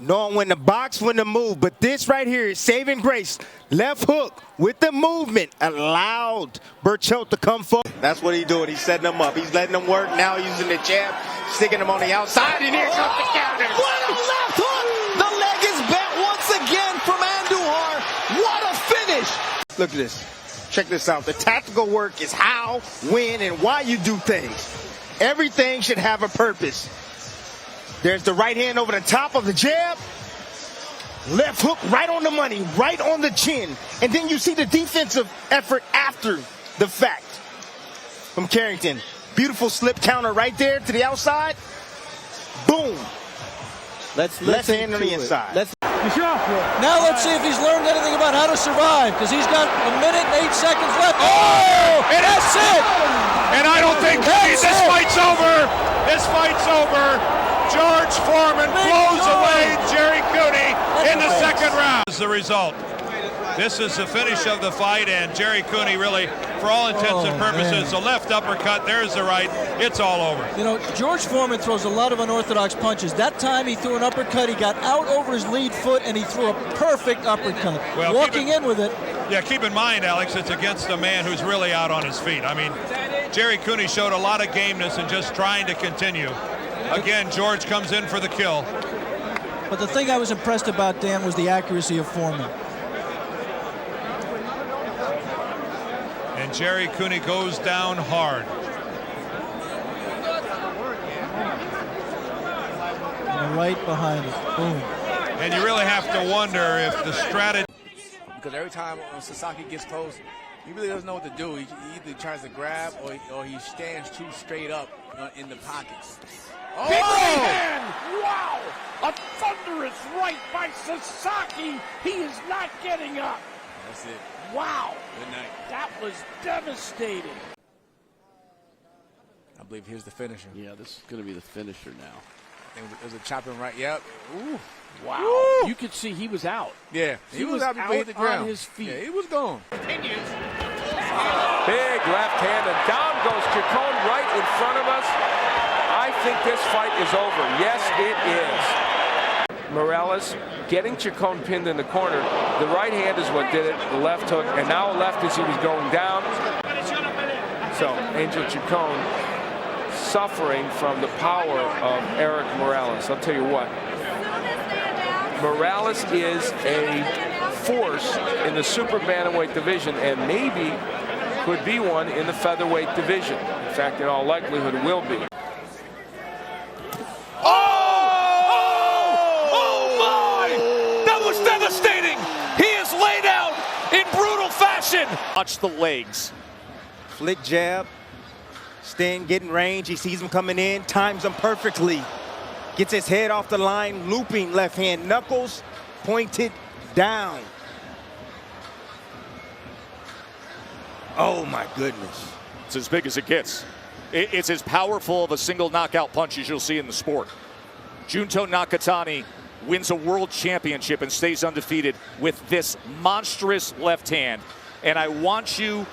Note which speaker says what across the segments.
Speaker 1: knowing when to box, when to move. But this right here is saving grace. Left hook with the movement allowed Baranchyk to come forward. That's what he's doing. He's setting them up. He's letting them work. Now using the jab, sticking them on the outside, and here comes the counter.
Speaker 2: What a left hook! The leg is bent once again from Anduhar. What a finish!
Speaker 1: Look at this. Check this out. The tactical work is how, when, and why you do things. Everything should have a purpose. There's the right hand over the top of the jab. Left hook right on the money, right on the chin. And then you see the defensive effort after the fact from Carrington. Beautiful slip counter right there to the outside. Boom. Left hand on the inside.
Speaker 3: Now let's see if he's learned anything about how to survive, because he's got a minute and 8 seconds left. Oh, and that's it.
Speaker 4: And I don't think this fight's over. This fight's over. George Foreman blows away Jerry Cooney in the second round. This is the result. This is the finish of the fight, and Jerry Cooney really, for all intents and purposes, the left uppercut, there's the right, it's all over.
Speaker 3: You know, George Foreman throws a lot of unorthodox punches. That time he threw an uppercut, he got out over his lead foot, and he threw a perfect uppercut.
Speaker 4: Well,
Speaker 3: walking in with it.
Speaker 4: Yeah, keep in mind, Alex, it's against a man who's really out on his feet. I mean, Jerry Cooney showed a lot of gameness and just trying to continue. Again, George comes in for the kill.
Speaker 3: But the thing I was impressed about, Dan, was the accuracy of Foreman.
Speaker 4: And Jerry Cooney goes down hard.
Speaker 3: And right behind it. Boom.
Speaker 4: And you really have to wonder if the strategy...
Speaker 5: Because every time Sasaki gets close, he really doesn't know what to do. He either tries to grab or he stands too straight up in the pockets.
Speaker 6: Oh! Big right hand! Wow! A thunderous right by Sasaki. He is not getting up.
Speaker 5: That's it.
Speaker 6: Wow!
Speaker 5: Good night.
Speaker 6: That was devastating.
Speaker 5: I believe here's the finisher.
Speaker 7: Yeah, this is going to be the finisher now.
Speaker 5: It was a chopping right. Yep. Ooh.
Speaker 6: Wow.
Speaker 5: Woo.
Speaker 6: You could see he was out.
Speaker 5: Yeah.
Speaker 6: He was out
Speaker 5: before he hit the ground.
Speaker 6: on his feet.
Speaker 5: Yeah, he was gone.
Speaker 6: Continues.
Speaker 8: Big left hand, and down goes Chicone right in front of us. I think this fight is over. Yes, it is. Morales getting Chicone pinned in the corner. The right hand is what did it, the left hook, and now left as he was going down. So, Angel Chicone suffering from the power of Eric Morales. I'll tell you what, Morales is a force in the super bantamweight division, and maybe could be one in the featherweight division. In fact, in all likelihood, will be.
Speaker 6: Devastating! He is laid out in brutal fashion.
Speaker 7: Watch the legs.
Speaker 1: Flick jab. Sting getting range. He sees him coming in. Times him perfectly. Gets his head off the line. Looping left hand. Knuckles pointed down. Oh my goodness.
Speaker 9: It's as big as it gets. It's as powerful of a single knockout punch as you'll see in the sport. Junto Nakatani wins a world championship and stays undefeated with this monstrous left hand. And I want you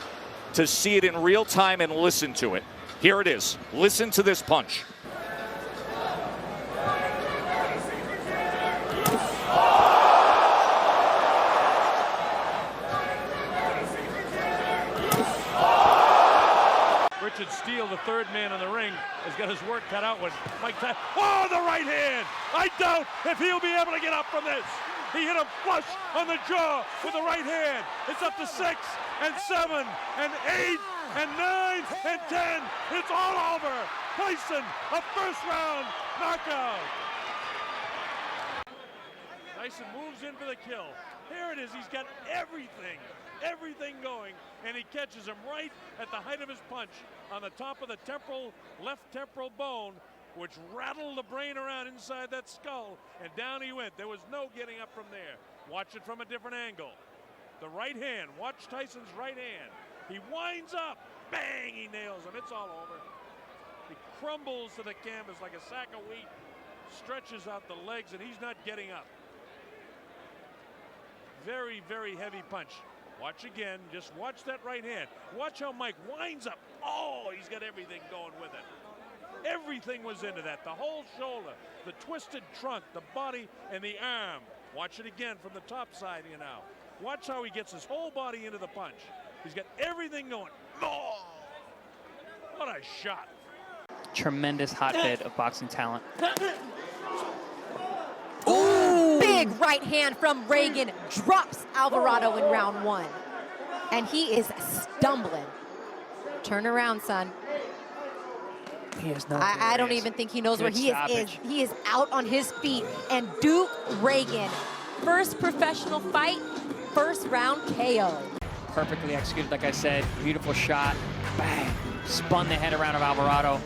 Speaker 9: to see it in real time and listen to it. Here it is. Listen to this punch.
Speaker 6: Richard Steele, the third man in the ring, has got his work cut out with Mike Tyson. Oh, the right hand! I doubt if he'll be able to get up from this. He hit him flush on the jaw with the right hand. It's up to 6 and 7 and 8 and 9 and 10. It's all over. Tyson, a first round knockout. Tyson moves in for the kill. Here it is. He's got everything going, and he catches him right at the height of his punch on the top of the left temporal bone, which rattled the brain around inside that skull, and down he went. There was no getting up from there. Watch it from a different angle. The right hand, watch Tyson's right hand. He winds up, bang, he nails him. It's all over. He crumbles to the canvas like a sack of wheat, stretches out the legs, and he's not getting up. Very, very heavy punch. Watch again, just watch that right hand. Watch how Mike winds up. Oh, he's got everything going with it. Everything was into that. The whole shoulder, the twisted trunk, the body, and the arm. Watch it again from the top side here now. Watch how he gets his whole body into the punch. He's got everything going. Oh, what a shot.
Speaker 10: Tremendous hotbed of boxing talent.
Speaker 11: Ooh. Big right hand from Raegan drops Alvarado in round 1. And he is stumbling. Turn around, son.
Speaker 10: He has no
Speaker 11: I don't even think he knows where he is. He is out on his feet. And Duke Raegan, first professional fight, first round KO.
Speaker 10: Perfectly executed, like I said. Beautiful shot. Bang. Spun the head around of Alvarado.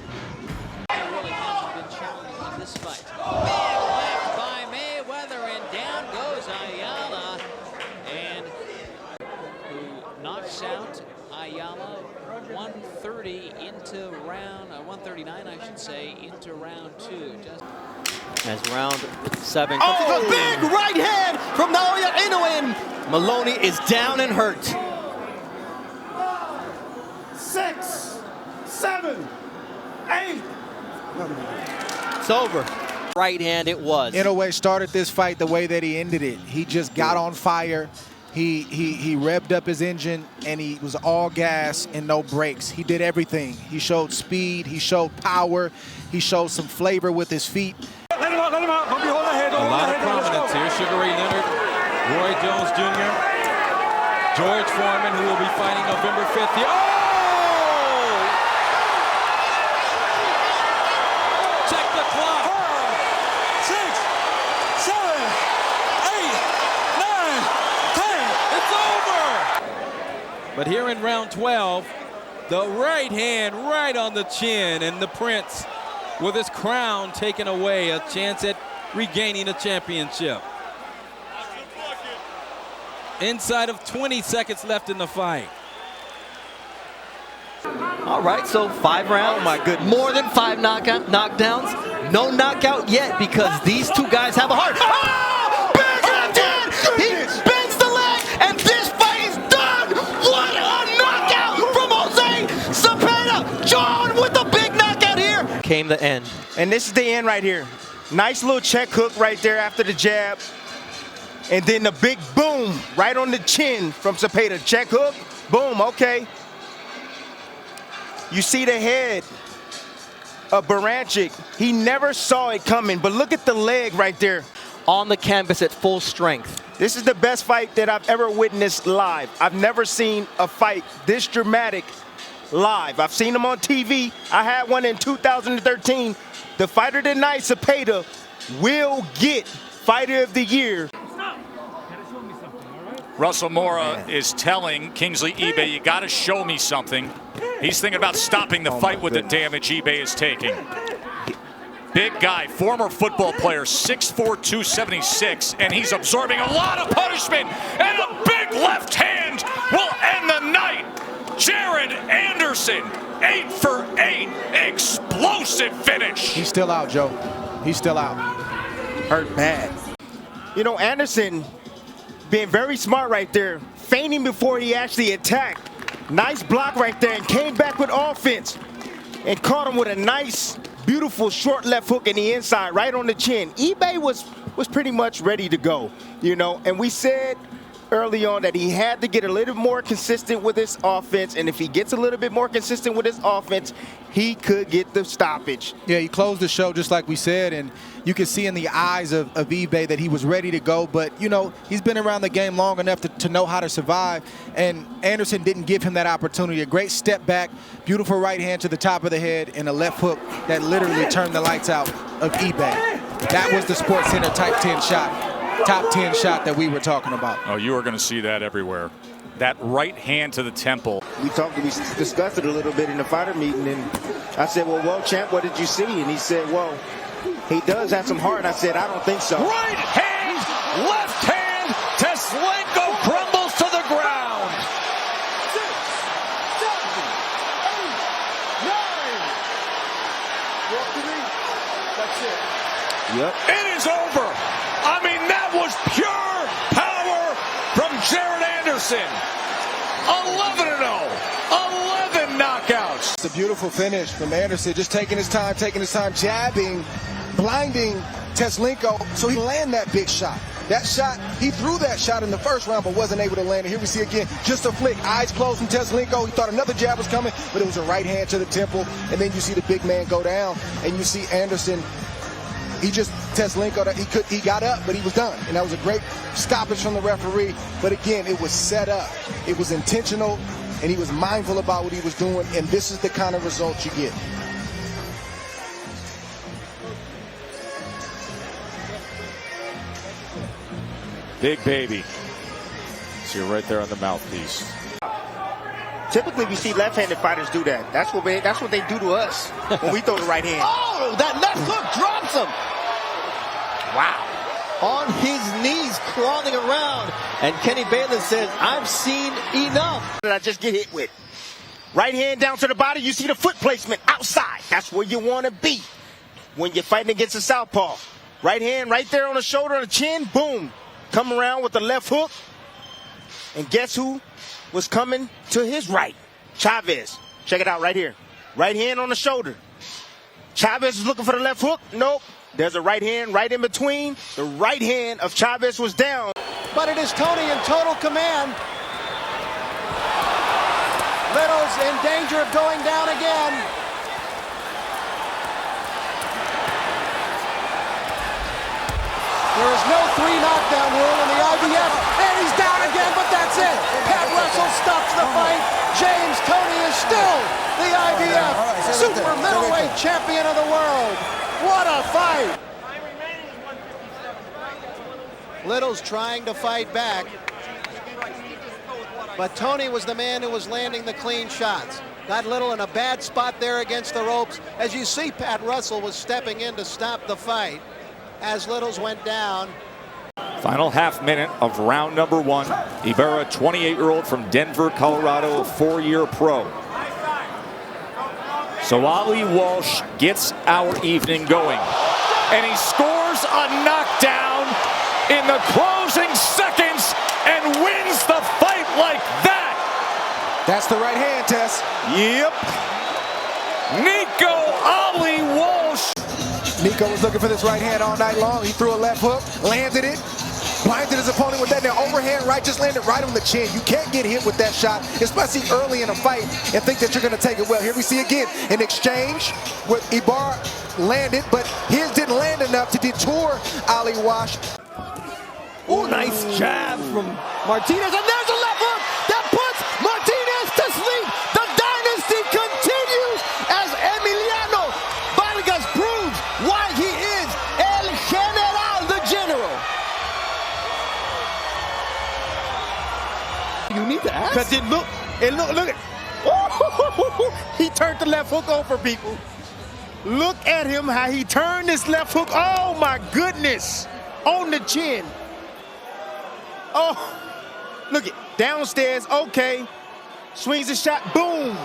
Speaker 12: Really hasn't been challenging in this fight. Big left by Mayweather, and down goes Ayala. And who knocks out Ayala 130 into round, 139 I should say, into round 2.
Speaker 2: As round 7 comes, a big right hand from Naoya Inoue. Maloney is down and hurt.
Speaker 1: 6, 7, 8.
Speaker 2: It's over. Right hand it was.
Speaker 13: Inoue started this fight the way that he ended it. He just got on fire. He revved up his engine, and he was all gas and no brakes. He did everything. He showed speed. He showed power. He showed some flavor with his feet.
Speaker 14: Let him out, let him out. A lot of prominence here. Sugar Ray Leonard, Roy Jones Jr., George Foreman, who will be fighting November 5th here. Oh! Check the clock. 5, 6, 7, 8, 9, 10. It's over. But here in round 12, the right hand right on the chin, and the Prince with his crown taken away, a chance at regaining a championship. Inside of 20 seconds left in the fight.
Speaker 2: All right, so 5 rounds.
Speaker 13: Oh my goodness.
Speaker 2: More than 5 knockdowns. No knockout yet because these two guys have a heart. Oh! Big left hand! He bends the leg, and this fight is done! What a knockout from Jose Cepeda! John with the big knockout here. Came the end.
Speaker 1: And this is the end right here. Nice little check hook right there after the jab. And then the big boom right on the chin from Cepeda. Check hook, boom, okay. You see the head of Baranchyk. He never saw it coming, but look at the leg right there.
Speaker 2: On the canvas at full strength.
Speaker 1: This is the best fight that I've ever witnessed live. I've never seen a fight this dramatic live. I've seen them on TV. I had one in 2013. The fighter tonight, Cepeda, will get Fighter of the Year.
Speaker 9: Russell Mora is telling Kingsley Ibeh, you got to show me something. He's thinking about stopping the fight with the damage Ibeh is taking. Big guy, former football player, 6'4", 276, and he's absorbing a lot of punishment, and a big left hand will end the night. Jared Anderson, 8 for 8, explosive finish.
Speaker 13: He's still out, Joe. He's still out.
Speaker 1: Hurt bad. You know, Anderson being very smart right there, feigning before he actually attacked. Nice block right there, and came back with offense and caught him with a nice, beautiful short left hook in the inside, right on the chin. Ibeh was pretty much ready to go, you know, and we said early on that he had to get a little more consistent with his offense, and if he gets a little bit more consistent with his offense, he could get the stoppage.
Speaker 13: Yeah, he closed the show just like we said, and you can see in the eyes of Ibeh that he was ready to go, but, you know, he's been around the game long enough to know how to survive, and Anderson didn't give him that opportunity. A great step back, beautiful right hand to the top of the head, and a left hook that literally turned the lights out of Ibeh. That was the Sports Center type 10 shot. Top 10 shot that we were talking about.
Speaker 9: Oh, you are going to see that everywhere. That right hand to the temple.
Speaker 1: We discussed it a little bit in the fighter meeting, and I said, well, champ, what did you see? And he said, well, he does have some heart. I said, I don't think so.
Speaker 8: Right hand, left hand, Teslenko crumbles to the ground.
Speaker 14: 6, 7, 8, 9. That's it.
Speaker 1: Yep.
Speaker 9: It is over. I mean, that was pure power from Jared Anderson. 11-0, 11 knockouts.
Speaker 13: It's a beautiful finish from Anderson, just taking his time, jabbing, blinding Teslenko so he land that big shot. That shot, he threw that shot in the first round but wasn't able to land it. Here we see again, just a flick, eyes closed from Teslenko. He thought another jab was coming, but it was a right hand to the temple. And then you see the big man go down, and you see Anderson, Teslenko, he got up, but he was done. And that was a great stoppage from the referee. But again, it was set up. It was intentional, and he was mindful about what he was doing, and this is the kind of results you get.
Speaker 9: Big baby. See you right there on the mouthpiece.
Speaker 1: Typically, we see left-handed fighters do that. That's what they do to us when we throw the right hand.
Speaker 2: Oh, that left hook drops him.
Speaker 1: Wow.
Speaker 2: On his knees, crawling around. And Kenny Bayless says, I've seen enough.
Speaker 1: That I just get hit with. Right hand down to the body. You see the foot placement outside. That's where you want to be when you're fighting against a southpaw. Right hand right there on the shoulder, on the chin. Boom. Come around with the left hook. And guess who was coming to his right? Chaves. Check it out right here. Right hand on the shoulder. Chaves is looking for the left hook. Nope. There's a right hand right in between. The right hand of Chaves was down.
Speaker 15: But it is Tony in total command. Little's in danger of going down again. There is no 3 knockdown rule in the IBF, and he's down again, but that's it. Pat Russell stops the fight. James Toney is still the IBF super middleweight champion of the world. What a fight! Little's trying to fight back, but Toney was the man who was landing the clean shots. Got Little in a bad spot there against the ropes. As you see, Pat Russell was stepping in to stop the fight as Little's went down.
Speaker 9: Final half minute of round number 1. Ibarra, 28-year-old from Denver, Colorado, a 4-year pro. So Ali Walsh gets our evening going. And he scores a knockdown in the closing seconds and wins the fight like that.
Speaker 13: That's the right hand, Tess.
Speaker 9: Yep. Nico Ali Walsh.
Speaker 13: Nico was looking for this right hand all night long. He threw a left hook, landed it, blinded his opponent with that. Now overhand right just landed right on the chin. You can't get hit with that shot, especially early in a fight, and think that you're going to take it well. Here we see again an exchange where Ibarra landed, but his didn't land enough to detour Ali Walsh.
Speaker 2: Oh, nice jab from Martinez, and there's a left hook that puts Martinez to sleep. The dynasty continues as Emiliano Vargas proves why he is El General, the general. You need to ask.
Speaker 1: Because look at, he turned the left hook over, people. Look at him, how he turned this left hook. Oh my goodness, on the chin. Oh, look it, downstairs, okay. Swings a shot, boom.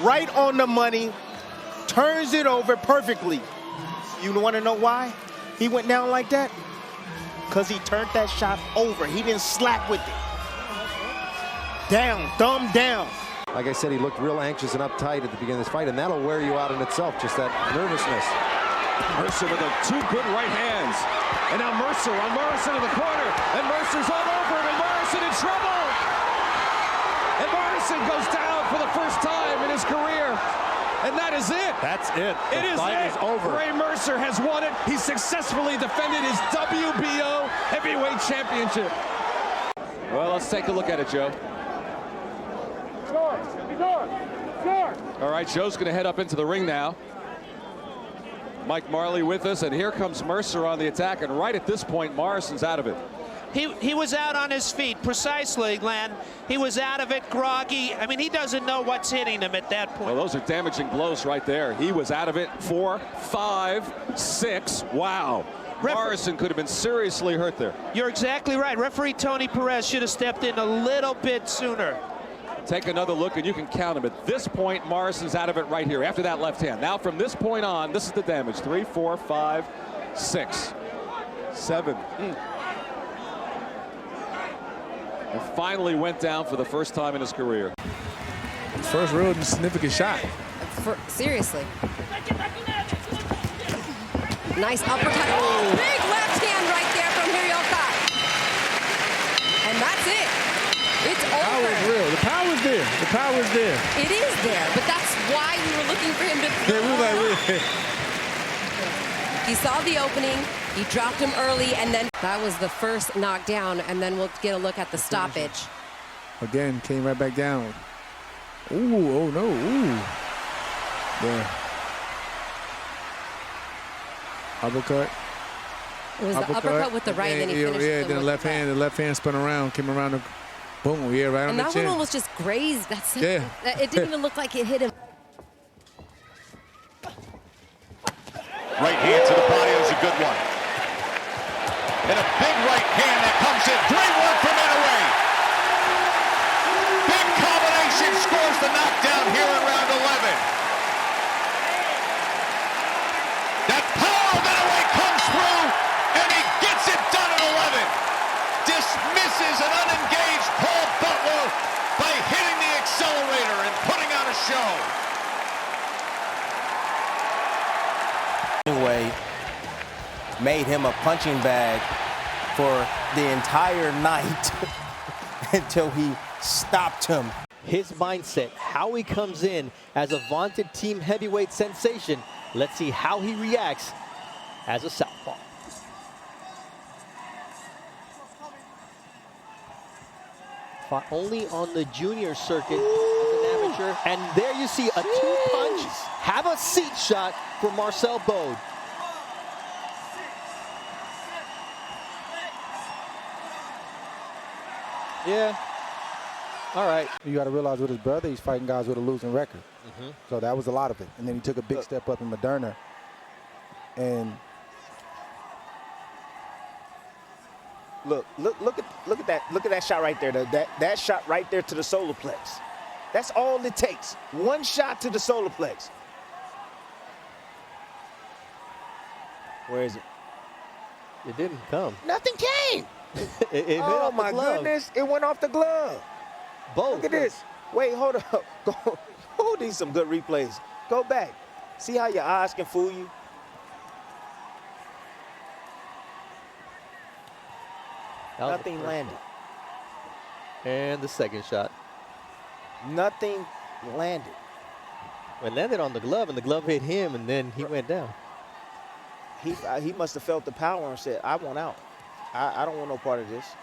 Speaker 1: Right on the money, turns it over perfectly. You want to know why he went down like that? Because he turned that shot over. He didn't slap with it. Down, thumb down.
Speaker 16: Like I said, he looked real anxious and uptight at the beginning of this fight, and that'll wear you out in itself, just that nervousness.
Speaker 17: Mercer with 2 good right hands. And now Mercer on Morrison in the corner. And Mercer's all over him, and Morrison in trouble. And Morrison goes down for the first time in his career. And that is it.
Speaker 4: That's it.
Speaker 17: The fight is over. Ray Mercer has won it. He successfully defended his WBO heavyweight championship.
Speaker 18: Well, let's take a look at it, Joe. All right, Joe's going to head up into the ring now. Mike Marley with us, and here comes Mercer on the attack, and right at this point, Morrison's out of it.
Speaker 19: He was out on his feet, precisely, Glenn. He was out of it, groggy. I mean, he doesn't know what's hitting him at that point.
Speaker 18: Well, those are damaging blows right there. He was out of it. 4, 5, 6. Wow. Morrison could have been seriously hurt there.
Speaker 19: You're exactly right. Referee Tony Perez should have stepped in a little bit sooner.
Speaker 18: Take another look, and you can count him. At this point, Morrison's out of it right here after that left hand. Now, from this point on, this is the damage. 3, 4, 5, 6, 7. And finally went down for the first time in his career.
Speaker 5: First real significant shot.
Speaker 11: Seriously. Nice uppercut. Oh, big left hand right there from Hiraoka. And that's it. It's over.
Speaker 5: The power is real. The power is there. The power is there.
Speaker 11: It is there, but that's why we were looking for him to throw. He saw the opening. He dropped him early, and then that was the first knockdown, and then we'll get a look at the stoppage.
Speaker 5: Again, came right back down. Ooh, oh no, ooh. Yeah. Uppercut.
Speaker 11: It was the uppercut with the right, and then he finished
Speaker 5: then
Speaker 11: with
Speaker 5: the left hand spun around, came around the boom, yeah, right on the chin.
Speaker 11: And that one was just grazed. That's it.
Speaker 5: Yeah.
Speaker 11: It didn't even look like it hit him.
Speaker 9: Right hand to the body was a good one. And a big right hand that comes in. 3-1 from Inoue. Big combination scores the knockdown here in round 11. That power of Inoue comes through, and he gets it done at 11. Dismisses an unengaged Paul Butler by hitting the accelerator and putting on a show.
Speaker 20: Inoue made him a punching bag for the entire night until he stopped him.
Speaker 2: His mindset, how he comes in as a vaunted team heavyweight sensation. Let's see how he reacts as a southpaw. Fought only on the junior circuit as an amateur. And there you see a two-punch, have a seat shot for Marcel Bode. Yeah. All right.
Speaker 13: You got to realize with his brother, he's fighting guys with a losing record. So that was a lot of it. And then he took a big step up in Moderna. And
Speaker 1: look at that shot right there. That shot right there to the solar plex. That's all it takes. One shot to the solar plex. Where is it?
Speaker 2: It didn't come.
Speaker 1: Nothing came.
Speaker 2: it
Speaker 1: oh my goodness! It went off the glove.
Speaker 2: Both.
Speaker 1: Look at this. Wait, hold up. Oh, these some good replays. Go back. See how your eyes can fool you. Nothing landed.
Speaker 2: And the second shot.
Speaker 1: Nothing landed.
Speaker 2: It landed on the glove, and the glove hit him, and then he went down.
Speaker 1: He must have felt the power and said, I want out. I don't want no part of this.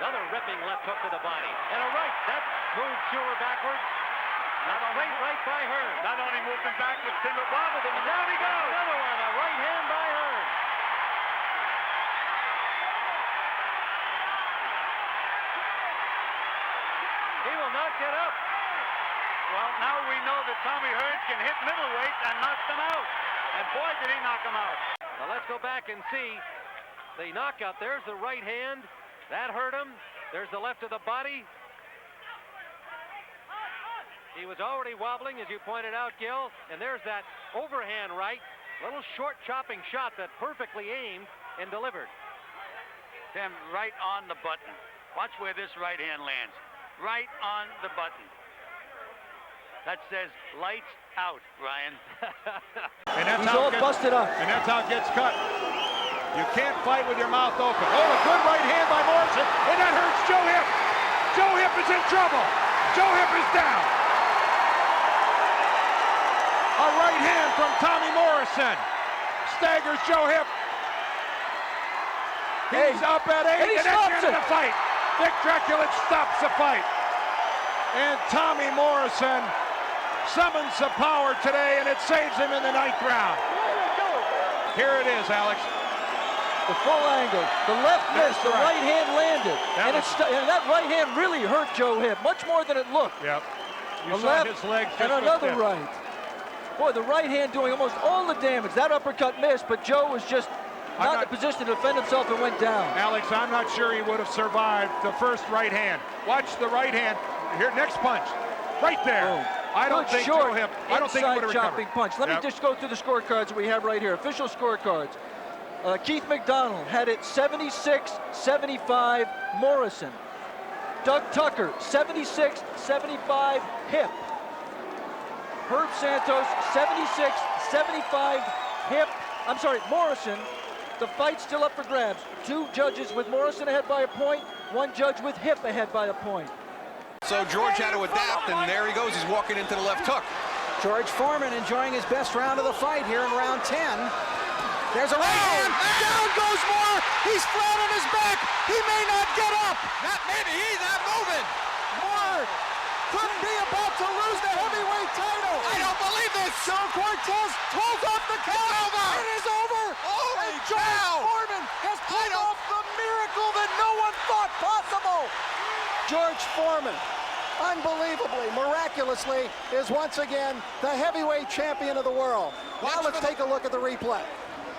Speaker 21: Another ripping left hook to the body. And a right. That moved Schurer backwards. Not only right by Hearn. Not only moved him backwards, Tim wobbled him. And down he goes. Another one. A right hand by Hearn. He will not get up. Well, now we know that Tommy Hearn can hit middleweight and knock them out. And boy, did he knock them out. Now let's go back and see the knockout. There's the right hand. That hurt him. There's the left of the body. He was already wobbling, as you pointed out, Gil. And there's that overhand right. Little short chopping shot that perfectly aimed and delivered. Tim, right on the button. Watch where this right hand lands. Right on the button. That says lights out, Ryan.
Speaker 4: And that's
Speaker 3: He's
Speaker 4: how
Speaker 3: all busted up.
Speaker 4: And that's how it gets cut. You can't fight with your mouth open. Oh, a good right hand by Morrison, and that hurts Joe Hip. Joe Hip is in trouble. Joe Hip is down. A right hand from Tommy Morrison staggers Joe Hip. He's up at 8, and that's the end of the fight. Dick Drekulich stops the fight. And Tommy Morrison summons the power today, and it saves him in the 9th round. Here it is, Alex.
Speaker 3: The full angle. The left missed. The right hand landed. And that right hand really hurt Joe Hip, much more than it looked.
Speaker 4: Yep.
Speaker 3: You saw his legs and another right. Boy, the right hand doing almost all the damage. That uppercut missed, but Joe was just not in a position to defend himself and went down.
Speaker 4: Alex, I'm not sure he would have survived the first right hand. Watch the right hand. Here, next punch. Right there.
Speaker 3: Boom.
Speaker 4: I don't think Joe Hip, I don't think he would have recovered.
Speaker 3: chopping punch. Let me just go through the scorecards we have right here. Official scorecards. Keith McDonald had it 76-75 Morrison. Doug Tucker, 76-75 hip. Herb Santos, 76-75 hip. I'm sorry, Morrison. The fight's still up for grabs. 2 judges with Morrison ahead by a point, 1 judge with hip ahead by a point.
Speaker 7: So George had to adapt, and there he goes. He's walking into the left hook.
Speaker 22: George Foreman enjoying his best round of the fight here in round 10. There's a right hand. Down goes Moore. He's flat on his back. He may not get up.
Speaker 7: Not maybe. He's not moving.
Speaker 15: Moore could be about to lose the heavyweight title.
Speaker 7: I don't believe this.
Speaker 15: Joe Cortez pulls off the count. It is over.
Speaker 7: Holy
Speaker 15: and George Foreman has pulled off the miracle that no one thought possible. George Foreman, unbelievably, miraculously, is once again the heavyweight champion of the world. Now let's take a look at the replay.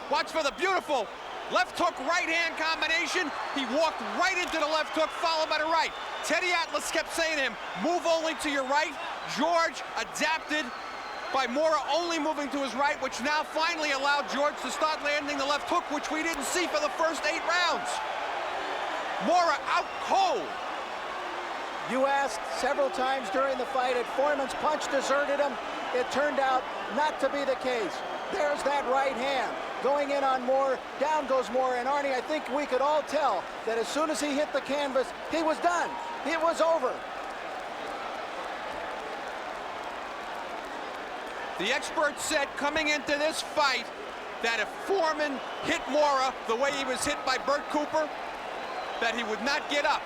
Speaker 7: Watch for the beautiful left hook, right hand combination. He walked right into the left hook, followed by the right. Teddy Atlas kept saying to him, move only to your right. George adapted by Mora only moving to his right, which now finally allowed George to start landing the left hook, which we didn't see for the first 8 rounds. Mora out cold.
Speaker 15: You asked several times during the fight if Foreman's punch deserted him. It turned out not to be the case. There's that right hand going in on Moore. Down goes Moore. And Arnie, I think we could all tell that as soon as he hit the canvas, he was done. It was over.
Speaker 7: The experts said coming into this fight that if Foreman hit Mora the way he was hit by Burt Cooper, that he would not get up.